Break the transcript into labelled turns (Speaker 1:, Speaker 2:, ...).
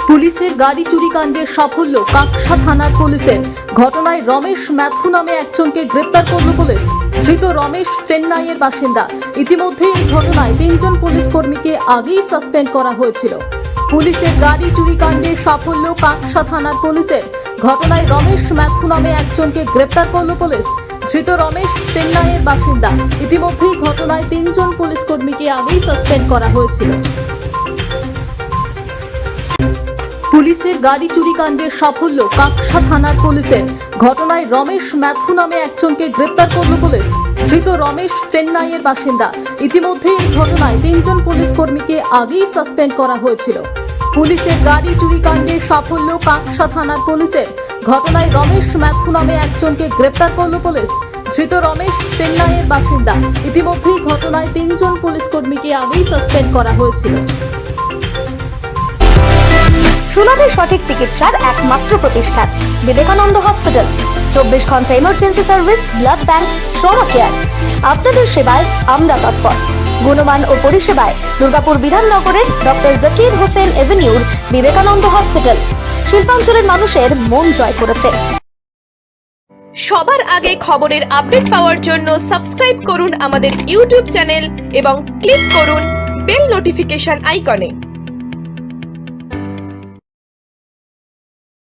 Speaker 1: পুলিশের গাড়ি চুরি কাণ্ডের সাফল্য কাকসা থানার পুলিশের। ঘটনায় রমেশ ম্যাথু নামে একজনকে গ্রেপ্তার করল পুলিশ। ধৃত রমেশ চেন্নাইয়ের বাসিন্দা। ইতিমধ্যে এই ঘটনায় 3 জন পুলিশ কর্মীকে আগেই সাসপেন্ড করা হয়েছিল। পুলিশের গাড়ি চুরি কাণ্ডের সাফল্য কাকসা থানার পুলিশের। ঘটনায় রমেশ ম্যাথু নামে একজনকে গ্রেপ্তার করল পুলিশ। ধৃত রমেশ চেন্নাইয়ের বাসিন্দা। ইতিমধ্যেই ঘটনায় 3 জন পুলিশ কর্মীকে আগেই সাসপেন্ড করা হয়েছিল। পুলিশের গাড়ি চুরি কাণ্ডের সাফল্য কাকসা থানার পুলিশের। ঘটনায় রমেশ ম্যাথু নামে একজনকে গ্রেপ্তার করল পুলিশ। ধৃত রমেশ চেন্নাইয়ের বাসিন্দা। ইতিমধ্যে এই ঘটনায় 3 জন পুলিশ কর্মীকে আগেই সাসপেন্ড করা হয়েছিল। পুলিশের গাড়ি চুরি কাণ্ডের সাফল্য কাকসা থানার পুলিশের। ঘটনায় রমেশ ম্যাথু নামে একজনকে গ্রেপ্তার করল পুলিশ। ধৃত রমেশ চেন্নাইয়ের বাসিন্দা। ইতিমধ্যেই ঘটনায় 3 জন পুলিশ কর্মীকে আগেই সাসপেন্ড করা হয়েছিল।
Speaker 2: সুলভে সঠিক চিকিৎসার একমাত্র প্রতিষ্ঠান বিবেকানন্দ হসপিটাল। 24 ঘন্টা emergency service, blood bank, trauma care. আপনাদের সেবায় আমরা তৎপর। গুণমান ও পরিষেবায় দুর্গাপুর বিধাননগরের ডক্টর জাকির হোসেন এভিনিউর বিবেকানন্দ হসপিটাল শিল্পাঞ্চলের মানুষের মন জয় করেছে।
Speaker 3: সবার আগে খবরের আপডেট পাওয়ার জন্য সাবস্ক্রাইব করুন আমাদের ইউটিউব চ্যানেল এবং ক্লিক করুন বেল নোটিফিকেশন আইকনে।